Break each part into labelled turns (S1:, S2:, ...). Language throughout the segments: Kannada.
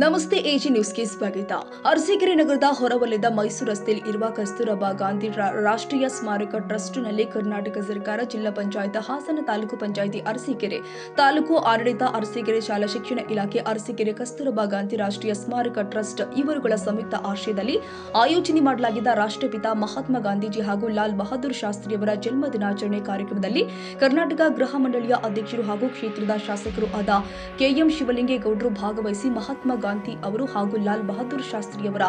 S1: ನಮಸ್ತೆ ಎಜಿ ನ್ಯೂಸ್ಗೆ ಸ್ವಾಗತ. ಅರಸೀಕೆರೆ ನಗರದ ಹೊರವಲಯದ ಮೈಸೂರು ರಸ್ತೆಯಲ್ಲಿ ಇರುವ ಕಸ್ತೂರಬಾ ಗಾಂಧಿ ರಾಷ್ಟ್ರೀಯ ಸ್ಮಾರಕ ಟ್ರಸ್ಟ್ನಲ್ಲಿ ಕರ್ನಾಟಕ ಸರ್ಕಾರ, ಜಿಲ್ಲಾ ಪಂಚಾಯತ್, ಹಾಸನ ತಾಲೂಕು ಪಂಚಾಯಿತಿ ಅರಸೀಕೆರೆ, ತಾಲೂಕು ಆಡಳಿತ, ಅರಸೀಕೆರೆ ಶಾಲಾ ಶಿಕ್ಷಣ ಇಲಾಖೆ, ಅರಸೀಕೆರೆ ಕಸ್ತೂರಬಾ ಗಾಂಧಿ ರಾಷ್ಟ್ರೀಯ ಸ್ಮಾರಕ ಟ್ರಸ್ಟ್ ಇವರುಗಳ ಸಂಯುಕ್ತ ಆಶ್ರಯದಲ್ಲಿ ಆಯೋಜನೆ ಮಾಡಲಾಗಿದ್ದ ರಾಷ್ಟ್ರಪಿತ ಮಹಾತ್ಮ ಗಾಂಧೀಜಿ ಹಾಗೂ ಲಾಲ್ ಬಹದ್ದೂರ್ ಶಾಸ್ತ್ರಿಯವರ ಜನ್ಮ ದಿನಾಚರಣೆ ಕಾರ್ಯಕ್ರಮದಲ್ಲಿ ಕರ್ನಾಟಕ ಗೃಹ ಮಂಡಳಿಯ ಅಧ್ಯಕ್ಷರು ಹಾಗೂ ಕ್ಷೇತ್ರದ ಶಾಸಕರು ಆದ ಕೆಎಂ ಶಿವಲಿಂಗೇಗೌಡರು ಭಾಗವಹಿಸಿ ಮಹಾತ್ಮ ಗಾಂಧಿ ಅವರು ಹಾಗೂ ಲಾಲ್ ಬಹದ್ದೂರ್ ಶಾಸ್ತ್ರಿಯವರ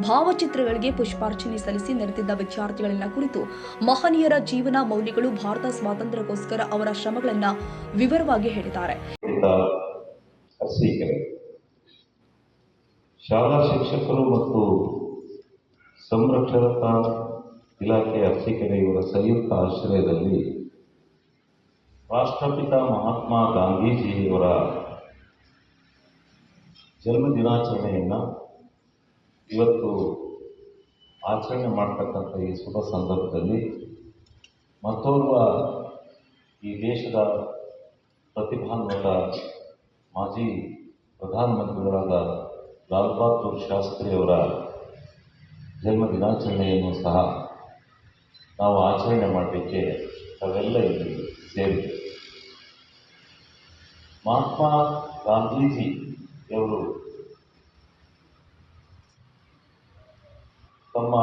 S1: ಭಾವಚಿತ್ರಗಳಿಗೆ ಪುಷ್ಪಾರ್ಚನೆ ಸಲ್ಲಿಸಿ ನೆರೆದಿದ್ದ ವಿದ್ಯಾರ್ಥಿಗಳನ್ನ ಕುರಿತು ಮಹನೀಯರ ಜೀವನ ಮೌಲ್ಯಗಳು, ಭಾರತ ಸ್ವಾತಂತ್ರ್ಯಕ್ಕೋಸ್ಕರ ಅವರ ಶ್ರಮಗಳನ್ನ ವಿವರವಾಗಿ ಹೇಳಿದ್ದಾರೆ.
S2: ಶಾಲಾ ಶಿಕ್ಷಕರು ಮತ್ತು ಸಂರಕ್ಷಣಾ ಇಲಾಖೆ ಅರಸೀಕೆರೆ ಇವರ ಸಂಯುಕ್ತ ಆಶ್ರಯದಲ್ಲಿ ರಾಷ್ಟ್ರಪಿತ ಮಹಾತ್ಮ ಗಾಂಧೀಜಿಯವರ ಜನ್ಮ ದಿನಾಚರಣೆಯನ್ನು ಇವತ್ತು ಆಚರಣೆ ಮಾಡ್ತಕ್ಕಂಥ ಈ ಶುಭ ಸಂದರ್ಭದಲ್ಲಿ ಮತ್ತೋರ್ವ ಈ ದೇಶದ ಪ್ರತಿಭಾನ್ವಿತ ಮಾಜಿ ಪ್ರಧಾನಮಂತ್ರಿಗಳಾದ ಲಾಲ್ ಬಹದ್ದೂರ್ ಶಾಸ್ತ್ರಿಯವರ ಜನ್ಮ ದಿನಾಚರಣೆಯನ್ನು ಸಹ ನಾವು ಆಚರಣೆ ಮಾಡಲಿಕ್ಕೆ ತಾವೆಲ್ಲ ಇಲ್ಲಿ ಸೇರಿದೆ. ಮಹಾತ್ಮ ಗಾಂಧೀಜಿಯವರು ತಮ್ಮ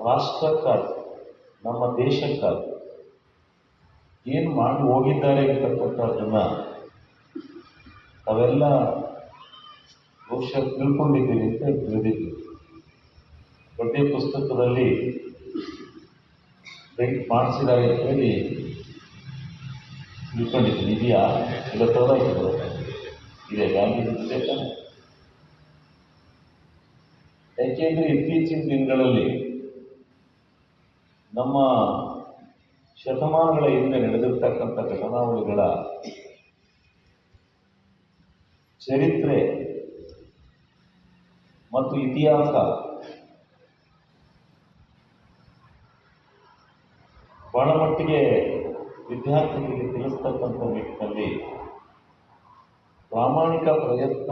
S2: ರಾಷ್ಟ್ರಕ್ಕಾಗಿ, ನಮ್ಮ ದೇಶಕ್ಕಾಗಿ ಏನು ಮಾಡಿ ಹೋಗಿದ್ದಾರೆ ಅಂತಕ್ಕಂಥದ್ದನ್ನು ತಾವೆಲ್ಲ ಬಹುಶಃ ತಿಳ್ಕೊಂಡಿದ್ದೀರಿ ಅಂತ ತಿಳಿದಿದ್ದೀವಿ. ಪಠ್ಯ ಪುಸ್ತಕದಲ್ಲಿ ಪ್ರಿಂಟ್ ಮಾಡಿಸಿದ್ದಾರೆ ಅಂತ ಹೇಳಿ ತಿಳ್ಕೊಂಡಿದ್ದೀನಿ. ಇದೆಯಾ? ಇಲ್ಲ ತೋರಾಯಿತು ಇದೆ ಗಾಂಧೀಜಿ ತಾನೆ. ಯಾಕೆಂದರೆ ಇತ್ತೀಚಿನ ದಿನಗಳಲ್ಲಿ ನಮ್ಮ ಶತಮಾನಗಳ ಹಿಂದೆ ನಡೆದಿರ್ತಕ್ಕಂಥ ಘಟನಾವಳಿಗಳ ಚರಿತ್ರೆ ಮತ್ತು ಇತಿಹಾಸ ಬಹಳ ಮಟ್ಟಿಗೆ ವಿದ್ಯಾರ್ಥಿಗಳಿಗೆ ತಿಳಿಸ್ತಕ್ಕಂಥ ನಿಟ್ಟಿನಲ್ಲಿ ಪ್ರಾಮಾಣಿಕ ಪ್ರಯತ್ನ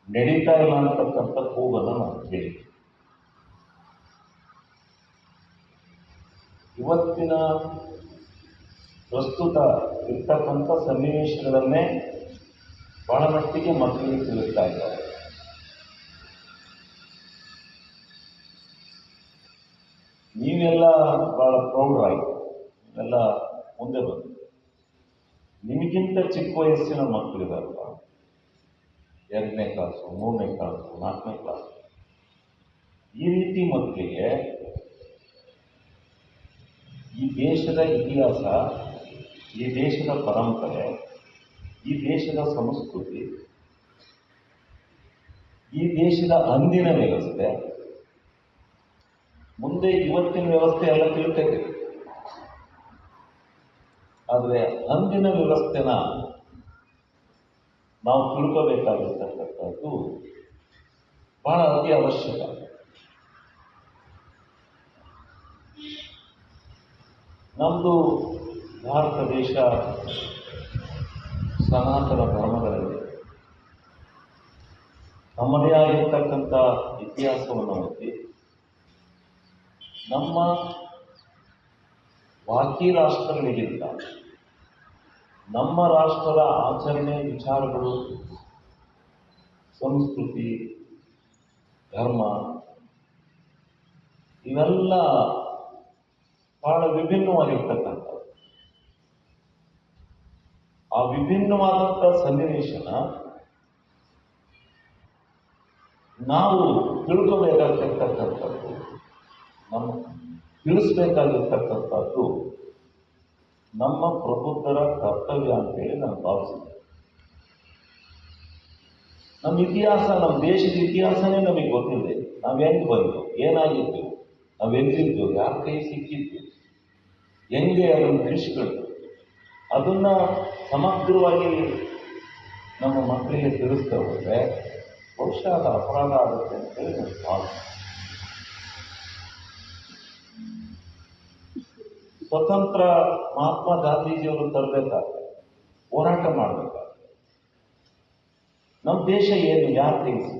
S2: ನಡೀತಾ ಇಲ್ಲ ಅಂತಕ್ಕಂಥ ಕೂಗನ್ನು ನಾವು ಕೇಳಿ ಇವತ್ತಿನ ಪ್ರಸ್ತುತ ಇರ್ತಕ್ಕಂಥ ಸನ್ನಿವೇಶಗಳನ್ನೇ ಬಹಳ ಮಟ್ಟಿಗೆ ಮಕ್ಕಳಿಗೆ ತಿಳಿಸ್ತಾ ಇದ್ದಾರೆ. ನೀವೆಲ್ಲ ಬಹಳ ಪ್ರೌಢರಾಯಿತು, ನೀವೆಲ್ಲ ಮುಂದೆ ಬಂದು ನಿಮಗಿಂತ ಚಿಕ್ಕ ವಯಸ್ಸಿನ ಮಕ್ಕಳಿದಾರಲ್ಲ, 2ನೇ ಕ್ಲಾಸು, 3ನೇ ಕ್ಲಾಸು, 4ನೇ ಕ್ಲಾಸು, ಈ ರೀತಿ ಮಕ್ಕಳಿಗೆ ಈ ದೇಶದ ಇತಿಹಾಸ, ಈ ದೇಶದ ಪರಂಪರೆ, ಈ ದೇಶದ ಸಂಸ್ಕೃತಿ, ಈ ದೇಶದ ಅಂದಿನ ವ್ಯವಸ್ಥೆ, ಮುಂದೆ ಇವತ್ತಿನ ವ್ಯವಸ್ಥೆ ಎಲ್ಲ ತಿಳ್ತೈತೆ. ಆದರೆ ಅಂದಿನ ವ್ಯವಸ್ಥೆನ ನಾವು ತಿಳ್ಕೋಬೇಕಾಗಿರ್ತಕ್ಕಂಥದ್ದು ಬಹಳ ಅತಿ ಅವಶ್ಯಕ. ನಮ್ಮದು ಭಾರತ ದೇಶ ಸನಾತನ ಧರ್ಮಗಳಲ್ಲಿ ನಮ್ಮದೇ ಆಗಿರ್ತಕ್ಕಂಥ ಇತಿಹಾಸವನ್ನು ಓದಿ ನಮ್ಮ ಬಾಕಿ ರಾಷ್ಟ್ರಗಳಿಗಿಂತ ನಮ್ಮ ರಾಷ್ಟ್ರದ ಆಚರಣೆ, ವಿಚಾರಗಳು, ಸಂಸ್ಕೃತಿ, ಧರ್ಮ ಇವೆಲ್ಲ ಬಹಳ ವಿಭಿನ್ನವಾಗಿರ್ತಕ್ಕಂಥದ್ದು. ಆ ವಿಭಿನ್ನವಾದಂಥ ಸನ್ನಿವೇಶನ ನಾವು ತಿಳ್ಕೋಬೇಕಾಗಿರ್ತಕ್ಕಂಥದ್ದು, ತಿಳಿಸ್ಬೇಕಾಗಿರ್ತಕ್ಕಂಥದ್ದು ನಮ್ಮ ಪ್ರಬುದ್ಧರ ಕರ್ತವ್ಯ ಅಂತೇಳಿ ನಾನು ಭಾವಿಸಿದ್ದೆ. ನಮ್ಮ ಇತಿಹಾಸ, ನಮ್ಮ ದೇಶದ ಇತಿಹಾಸನೇ ನಮಗೆ ಗೊತ್ತಿದೆ. ನಾವು ಹೆಂಗೆ ಬಂದು, ಏನಾಗಿದ್ದು, ನಾವು ಎಲ್ಲಿದ್ದು, ಯಾರ ಕೈ ಸಿಕ್ಕಿದ್ದು, ಹೆಂಗೆ ಅದನ್ನು ತಿಳಿಸ್ಕೊಂಡು ಅದನ್ನು ಸಮಗ್ರವಾಗಿ ನಮ್ಮ ಮಕ್ಕಳಿಗೆ ತಿಳಿಸ್ತಾ ಹೋದರೆ ಬಹುಶಃ ಅದು ಅಪರಾಧ ಆಗುತ್ತೆ ಅಂತೇಳಿ ನಾನು ಭಾವಿಸ್ತೀನಿ. ಸ್ವತಂತ್ರ ಮಹಾತ್ಮ ಗಾಂಧೀಜಿಯವರು ತರಬೇಕಾದ್ರೆ, ಹೋರಾಟ ಮಾಡಬೇಕಾದ್ರೆ ನಮ್ಮ ದೇಶ ಏನು ಯಾರು ತೆಗೆಸಿ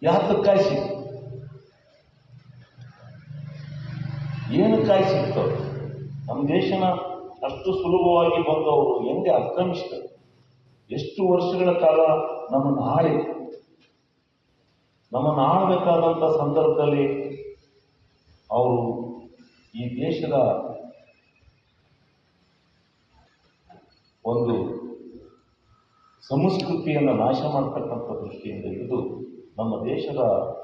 S2: ಯಾತಕ್ಕಾಗಿ ಸಿಕ್ತು, ಏನಕ್ಕಾಗಿ ಸಿಕ್ತು? ನಮ್ಮ ದೇಶನ ಅಷ್ಟು ಸುಲಭವಾಗಿ ಬಂದವರು ಹೆಂಗೆ ಆಕ್ರಮಿಸಿದರು? ಎಷ್ಟು ವರ್ಷಗಳ ಕಾಲ ನಮ್ಮನ್ನು ಆಳಬೇಕಾದಂಥ ಸಂದರ್ಭದಲ್ಲಿ ಅವರು ಈ ದೇಶದ ಒಂದು ಸಂಸ್ಕೃತಿಯನ್ನು ನಾಶ ಮಾಡ್ತಕ್ಕಂಥ ದೃಷ್ಟಿಯಿಂದ ಹಿಡಿದು ನಮ್ಮ ದೇಶದ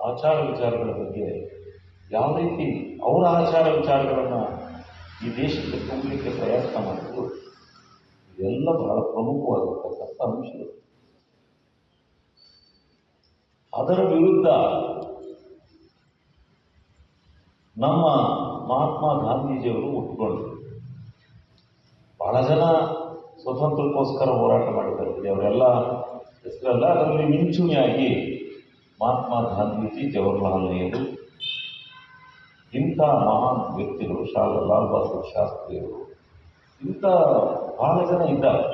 S2: ಆಚಾರ ವಿಚಾರಗಳ ಬಗ್ಗೆ ಯಾವ ರೀತಿ ಅವರ ಆಚಾರ ವಿಚಾರಗಳನ್ನು ಈ ದೇಶಕ್ಕೆ ತುಂಬಲಿಕ್ಕೆ ಪ್ರಯತ್ನ ಮಾಡಿದ್ರು, ಇದೆಲ್ಲ ಬಹಳ ಪ್ರಮುಖವಾಗಿರ್ತಕ್ಕಂಥ ಅಂಶಗಳು. ಅದರ ವಿರುದ್ಧ ನಮ್ಮ ಮಹಾತ್ಮ ಗಾಂಧೀಜಿಯವರು ಹುಟ್ಟುಕೊಂಡ್ರು. ಬಹಳ ಜನ ಸ್ವತಂತ್ರಕ್ಕೋಸ್ಕರ ಹೋರಾಟ ಮಾಡಿದ್ದಾರೆ, ಅವರೆಲ್ಲ ಹೆಸರಲ್ಲ. ಅದರಲ್ಲಿ ಮಿಂಚುಣಿಯಾಗಿ ಮಹಾತ್ಮ ಗಾಂಧೀಜಿ, ಜವಾಹರ್ಲಾಲ್ ನೆಹರು, ಇಂಥ ಮಹಾನ್ ವ್ಯಕ್ತಿಗಳು, ಲಾಲ್ ಬಹದ್ದೂರ್ ಶಾಸ್ತ್ರಿಯವರು, ಇಂಥ ಬಹಳ ಜನ ಇದ್ದಾರೆ.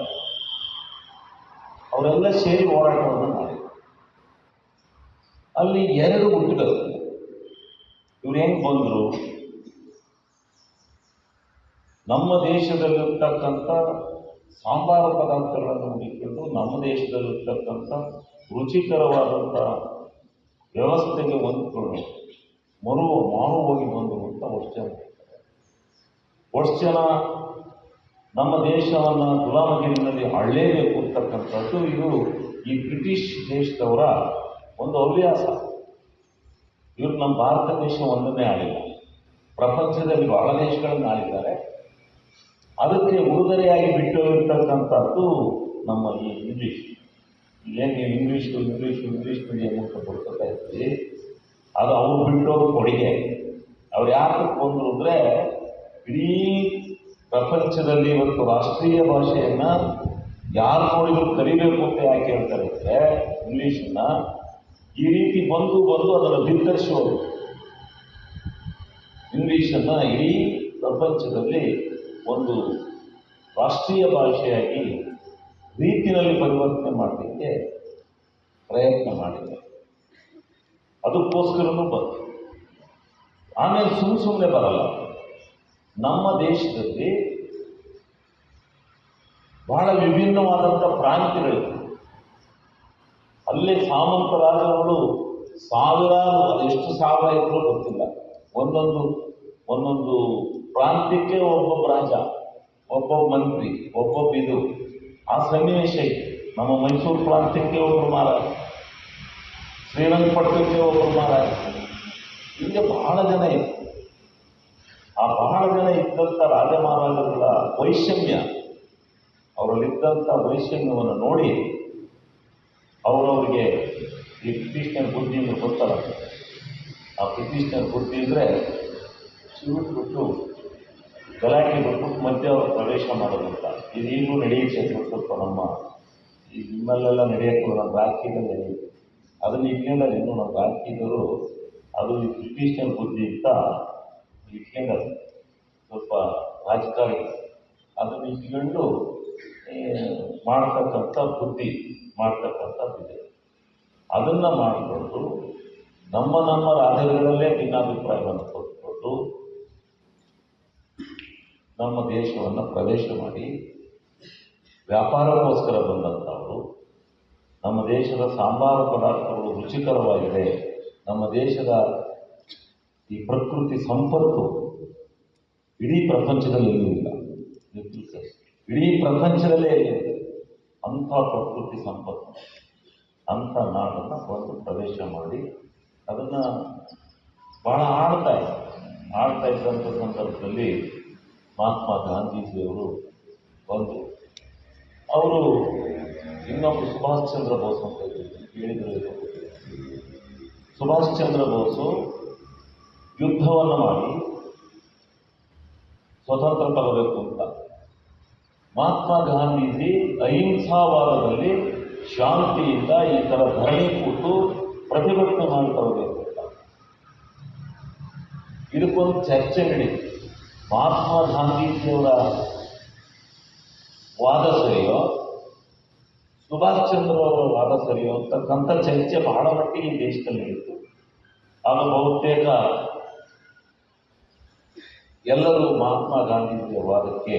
S2: ಅವರೆಲ್ಲ ಸೇರಿ ಹೋರಾಟವನ್ನು ಮಾಡಿದರು. ಅಲ್ಲಿ ಎರಡು ಗುಂಪುಗಳು. ಇವ್ರು ಹೆಂಗೆ ಬಂದರು? ನಮ್ಮ ದೇಶದಲ್ಲಿರ್ತಕ್ಕಂಥ ಸಾಂಬಾರ ಪದಾರ್ಥಗಳನ್ನು ಹುಡುಕಿಕೊಂಡು ನಮ್ಮ ದೇಶದಲ್ಲಿರ್ತಕ್ಕಂಥ ರುಚಿಕರವಾದಂಥ ವ್ಯವಸ್ಥೆಗೆ ಹೊಂದ್ಕೊಂಡು ಮಾರು ಹೋಗಿ ಬಂದರು ಅಂತ ವರ್ಷ ಜನ ನಮ್ಮ ದೇಶವನ್ನು ಗುಲಾಮಗಿರಿನಲ್ಲಿ ಆಳಲೇಬೇಕು ಅಂತಕ್ಕಂಥದ್ದು ಇದು ಈ ಬ್ರಿಟಿಷ್ ದೇಶದವರ ಒಂದು ಹವ್ಯಾಸ. ಇವರು ನಮ್ಮ ಭಾರತ ದೇಶ ಒಂದನ್ನೇ ಆಳಿಲ್ಲ, ಪ್ರಪಂಚದಲ್ಲಿ ಬಹಳ ದೇಶಗಳನ್ನು ಆಳಿದ್ದಾರೆ. ಅದಕ್ಕೆ ಉಡುಗೊರೆಯಾಗಿ ಬಿಟ್ಟು ಇರ್ತಕ್ಕಂಥದ್ದು ನಮ್ಮ ಈ ಇಂಗ್ಲೀಷ್. ಏನು ಇಂಗ್ಲೀಷ್ ಮೀಡಿಯಂ ಅಂತ ಕೊಡ್ತಾ ಇರ್ತೀವಿ, ಅದು ಅವ್ರು ಬಿಟ್ಟೋದು ಕೊಡುಗೆ. ಅವ್ರು ಯಾಕೆ ಬಂದರು ಅಂದರೆ, ಇಡೀ ಪ್ರಪಂಚದಲ್ಲಿ ಇವತ್ತು ರಾಷ್ಟ್ರೀಯ ಭಾಷೆಯನ್ನು ಯಾರು ನೋಡಿದ್ರು ಕಲಿಬೇಕು ಅಂತ ಯಾಕೆ ಹೇಳ್ತಾರೆ ಅಂದರೆ, ಇಂಗ್ಲೀಷನ್ನು ಈ ರೀತಿ ಬಂದು ಅದನ್ನು ಬಿತ್ತರಿಸೋದು. ಇಂಗ್ಲೀಷನ್ನು ಇಡೀ ಪ್ರಪಂಚದಲ್ಲಿ ಒಂದು ರಾಷ್ಟ್ರೀಯ ಭಾಷೆಯಾಗಿ ರೀತಿಯಲ್ಲಿ ಪರಿವರ್ತನೆ ಮಾಡಲಿಕ್ಕೆ ಪ್ರಯತ್ನ ಮಾಡಿದೆ. ಅದಕ್ಕೋಸ್ಕರನೂ ಬಂತು. ಆಮೇಲೆ ಸುಮ್ಮನೆ ಬರಲ್ಲ. ನಮ್ಮ ದೇಶದಲ್ಲಿ ಬಹಳ ವಿಭಿನ್ನವಾದಂಥ ಪ್ರಾಂತ್ಯಗಳಿವೆ. ಅಲ್ಲೇ ಸಾಮಂತ ರಾಜರುಗಳು ಸಾವಿರಾರು, ಎಷ್ಟು ಸಾವಿರ ಇದ್ರೂ ಗೊತ್ತಿಲ್ಲ, ಒಂದೊಂದು ಪ್ರಾಂತ್ಯಕ್ಕೆ ಒಬ್ಬೊಬ್ಬ ರಾಜ, ಒಬ್ಬೊಬ್ಬ ಮಂತ್ರಿ, ಒಬ್ಬೊಬ್ಬ ಇದು. ಆ ಸನ್ನಿವೇಶ ಇತ್ತು. ನಮ್ಮ ಮೈಸೂರು ಪ್ರಾಂತ್ಯಕ್ಕೆ ಒಬ್ಬರು ಮಹಾರಾಜ, ಶ್ರೀರಂಗಪಟ್ಟಣಕ್ಕೆ ಒಬ್ಬರು ಮಹಾರಾಜ, ಹೀಗೆ ಬಹಳ ಜನ ಇತ್ತು. ಆ ಬಹಳ ಜನ ಇದ್ದಂಥ ರಾಜ ಮಹಾರಾಜರುಗಳ ವೈಷಮ್ಯ, ಅವರಲ್ಲಿದ್ದಂಥ ವೈಷಮ್ಯವನ್ನು ನೋಡಿ ಅವರವರಿಗೆ ಈ ಬ್ರಿಟಿಷ್ನ ಬುದ್ಧಿ ಅಂದರೆ ಗೊತ್ತಲ್ಲ, ಆ ಬ್ರಿಟಿಷ್ನ ಬುದ್ಧಿ ಅಂದರೆ ಸಿಗುಟ್ಬಿಟ್ಟು ಗಲಾಟೆ ಬಿಟ್ಬಿಟ್ಟು ಮಧ್ಯೆ ಅವರು ಪ್ರವೇಶ ಮಾಡೋದಂತ. ಇದು ಈಗಲೂ ನಡೆಯುತ್ತೆ. ಸ್ವಲ್ಪ ನಮ್ಮ ಈ ನಿಮ್ಮಲ್ಲೆಲ್ಲ ನಡೆಯೋಕ್ಕೂ ನಮ್ಮ ರಾಜಕೀಯದಲ್ಲಿ ನಡೆಯುತ್ತೆ. ಅದನ್ನು ಇಟ್ಕೊಂಡ ಇನ್ನೂ ನಮ್ಮ ರಾಜಕೀಯದವರು ಅದು ಈ ಬ್ರಿಟಿಷ್ನ ಬುದ್ಧಿ ಅಂತ ಇಟ್ಕೊಂಡರು. ಸ್ವಲ್ಪ ರಾಜಕಾರಣ ಅದನ್ನು ಇಟ್ಕೊಂಡು ಮಾಡ್ತಕ್ಕಂಥ ಬುದ್ಧಿ ಮಾಡ್ತಕ್ಕಂಥದ್ದಿದೆ. ಅದನ್ನು ಮಾಡಿಕೊಂಡು ನಮ್ಮ ರಾಜ್ಯಗಳಲ್ಲೇ ಭಿನ್ನಾಭಿಪ್ರಾಯವನ್ನು ಕೊಟ್ಕೊಂಡು ನಮ್ಮ ದೇಶವನ್ನು ಪ್ರವೇಶ ಮಾಡಿ ವ್ಯಾಪಾರಕ್ಕೋಸ್ಕರ ಬಂದಂಥವರು, ನಮ್ಮ ದೇಶದ ಸಾಂಬಾರ ಪದಾರ್ಥಗಳು ರುಚಿಕರವಾಗಿದೆ, ನಮ್ಮ ದೇಶದ ಈ ಪ್ರಕೃತಿ ಸಂಪತ್ತು ಇಡೀ ಪ್ರಪಂಚದಲ್ಲಿ ಇಲ್ಲ, ಇಡೀ ಪ್ರಪಂಚದಲ್ಲೇ ಇದೆ ಅಂಥ ಪ್ರಕೃತಿ ಸಂಪತ್ತು, ಅಂಥ ನಾಡನ್ನು ಬಂದು ಪ್ರವೇಶ ಮಾಡಿ ಅದನ್ನು ಭಾಳ ಆಡ್ತಾ ಇದ್ದಂಥ ಸಂದರ್ಭದಲ್ಲಿ ಮಹಾತ್ಮ ಗಾಂಧೀಜಿಯವರು ಬಂದರು. ಅವರು ಇನ್ನೊಬ್ಬರು ಸುಭಾಷ್ ಚಂದ್ರ ಬೋಸ್ ಅಂತ ಹೇಳಿದರು. ಸುಭಾಷ್ ಚಂದ್ರ ಬೋಸು ಯುದ್ಧವನ್ನು ಮಾಡಿ ಸ್ವತಂತ್ರ ತರಬೇಕು ಅಂತ, ಮಹಾತ್ಮ ಗಾಂಧೀಜಿ ಅಹಿಂಸಾವಾದದಲ್ಲಿ ಶಾಂತಿಯಿಂದ ಈ ಥರ ಧರಣಿ ಕೂತು ಪ್ರತಿಭಟನೆ ಮಾಡ್ತಾ ಹೋಗಬೇಕು ಅಂತ ಇದಕ್ಕೊಂದು ಚರ್ಚೆ ನಡೀತು. ಮಹಾತ್ಮ ಗಾಂಧೀಜಿಯವರ ವಾದ ಸರಿಯೋ ಸುಭಾಷ್ ಚಂದ್ರ ಅವರ ವಾದ ಸರಿಯೋ ಅಂತಕ್ಕಂಥ ಚರ್ಚೆ ಬಹಳ ಮಟ್ಟಿಗೆ ಈ ದೇಶದಲ್ಲಿ ಇತ್ತು. ಆಗ ಬಹುತೇಕ ಎಲ್ಲರೂ ಮಹಾತ್ಮ ಗಾಂಧೀಜಿಯ ವಾದಕ್ಕೆ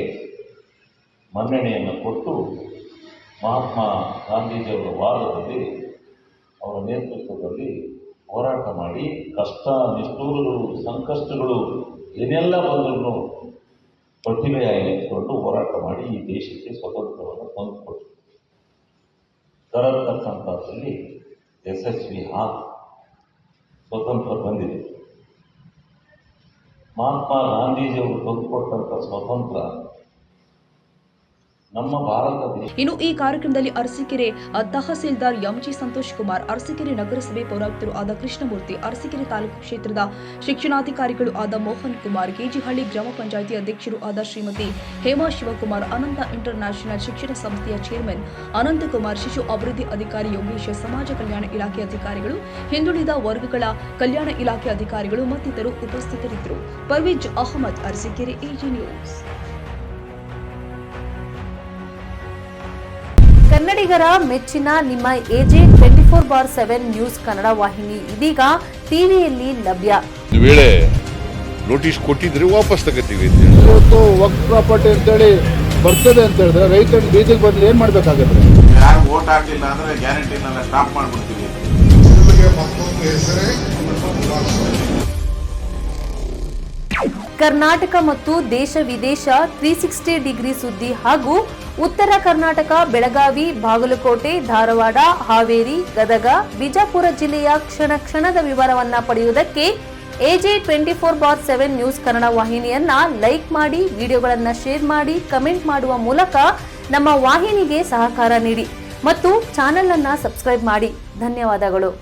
S2: ಮನ್ನಣೆಯನ್ನು ಕೊಟ್ಟು ಮಹಾತ್ಮ ಗಾಂಧೀಜಿಯವರ ವಾದದಲ್ಲಿ ಅವರ ನೇತೃತ್ವದಲ್ಲಿ ಹೋರಾಟ ಮಾಡಿ ಕಷ್ಟ ನಿಷ್ಠೂರಗಳು ಸಂಕಷ್ಟಗಳು ಏನೆಲ್ಲ ಬಂದರೂ ಪ್ರತಿಭೆಯಾಗಿ ಇಟ್ಕೊಂಡು ಹೋರಾಟ ಮಾಡಿ ಈ ದೇಶಕ್ಕೆ ಸ್ವತಂತ್ರವನ್ನು ತಂದುಕೊಟ್ಟರು. ತರತಕ್ಕಂಥದ್ರಲ್ಲಿ ಯಶಸ್ವಿ ಸ್ವತಂತ್ರ ಬಂದಿದೆ. ಮಹಾತ್ಮ ಗಾಂಧೀಜಿಯವರು ತಂದುಕೊಟ್ಟಂಥ ಸ್ವತಂತ್ರ ನಮ್ಮ ಭಾರತ ದೇಶ.
S1: ಇನ್ನು ಈ ಕಾರ್ಯಕ್ರಮದಲ್ಲಿ ಅರಸೀಕೆರೆ ತಹಸೀಲ್ದಾರ್ ಎಂಜಿ ಸಂತೋಷ್ ಕುಮಾರ್, ಅರಸೀಕೆರೆ ನಗರಸಭೆ ಪೌರಾಯುಕ್ತರು ಆದ ಕೃಷ್ಣಮೂರ್ತಿ, ಅರಸೀಕೆರೆ ತಾಲೂಕು ಕ್ಷೇತ್ರದ ಶಿಕ್ಷಣಾಧಿಕಾರಿಗಳು ಆದ ಮೋಹನ್ ಕುಮಾರ್, ಕೆಜಿಹಳ್ಳಿ ಗ್ರಾಮ ಪಂಚಾಯಿತಿ ಅಧ್ಯಕ್ಷರು ಆದ ಶ್ರೀಮತಿ ಹೇಮಾ ಶಿವಕುಮಾರ್, ಅನಂತ ಇಂಟರ್ ನ್ಯಾಷನಲ್ ಶಿಕ್ಷಣ ಸಂಸ್ಥೆಯ ಚೇರ್ಮನ್ ಅನಂತಕುಮಾರ್, ಶಿಶು ಅಭಿವೃದ್ಧಿ ಅಧಿಕಾರಿ ಯೋಗೇಶ್, ಸಮಾಜ ಕಲ್ಯಾಣ ಇಲಾಖೆ ಅಧಿಕಾರಿಗಳು, ಹಿಂದುಳಿದ ವರ್ಗಗಳ ಕಲ್ಯಾಣ ಇಲಾಖೆ ಅಧಿಕಾರಿಗಳು ಮತ್ತಿತರರು ಉಪಸ್ಥಿತರಿದ್ದರು. Parvez Ahmed, Arsikere, AG news.
S3: ಕನ್ನಡಿಗರ ಮೆಚ್ಚಿನ ನಿಮ್ಮ ಎಜೆ 24/7 ನ್ಯೂಸ್ ಕನ್ನಡ ವಾಹಿನಿ ಇದೀಗ ಟಿವಿಯಲ್ಲಿ ಲಭ್ಯ.
S4: ವೇಳೆ ನೋಟಿಸ್ ಕೊಟ್ಟಿದ್ರೆ ವಾಪಸ್ ತಗೋತೀವಿ.
S5: ಇವತ್ತು ವಕ್ಫ್ ಪ್ರಾಪರ್ಟಿ ಅಂತೇಳಿ ಬರ್ತದೆ ಅಂತ ಹೇಳಿದ್ರೆ ರೈತರು ಬೀದಿಗೆ ಬಂದು ಏನ್ ಮಾಡ್ಬೇಕಾಗತ್ತೆ?
S6: ಯಾರು ವೋಟ್ ಹಾಕಿಲ್ಲ ಅಂದ್ರೆ ಗ್ಯಾರಂಟಿನೆಲ್ಲ ಸ್ಟಾಪ್ ಮಾಡ್ಬಿಡ್ತೀವಿ.
S3: ಕರ್ನಾಟಕ ಮತ್ತು ದೇಶ ವಿದೇಶ 360 ಡಿಗ್ರಿ ಸುದ್ದಿ ಹಾಗೂ ಉತ್ತರ ಕರ್ನಾಟಕ, ಬೆಳಗಾವಿ, ಬಾಗಲಕೋಟೆ, ಧಾರವಾಡ, ಹಾವೇರಿ, ಗದಗ, ಬಿಜಾಪುರ ಜಿಲ್ಲೆಯ ಕ್ಷಣ ಕ್ಷಣದ ವಿವರವನ್ನ ಪಡೆಯುವುದಕ್ಕೆ ಎಜೆ 24/7 ನ್ಯೂಸ್ ಕನ್ನಡ ವಾಹಿನಿಯನ್ನ ಲೈಕ್ ಮಾಡಿ, ವಿಡಿಯೋಗಳನ್ನ ಶೇರ್ ಮಾಡಿ, ಕಮೆಂಟ್ ಮಾಡುವ ಮೂಲಕ ನಮ್ಮ ವಾಹಿನಿಗೆ ಸಹಕಾರ ನೀಡಿ ಮತ್ತು ಚಾನೆಲ್ ಅನ್ನ ಸಬ್ಸ್ಕ್ರೈಬ್ ಮಾಡಿ. ಧನ್ಯವಾದಗಳು.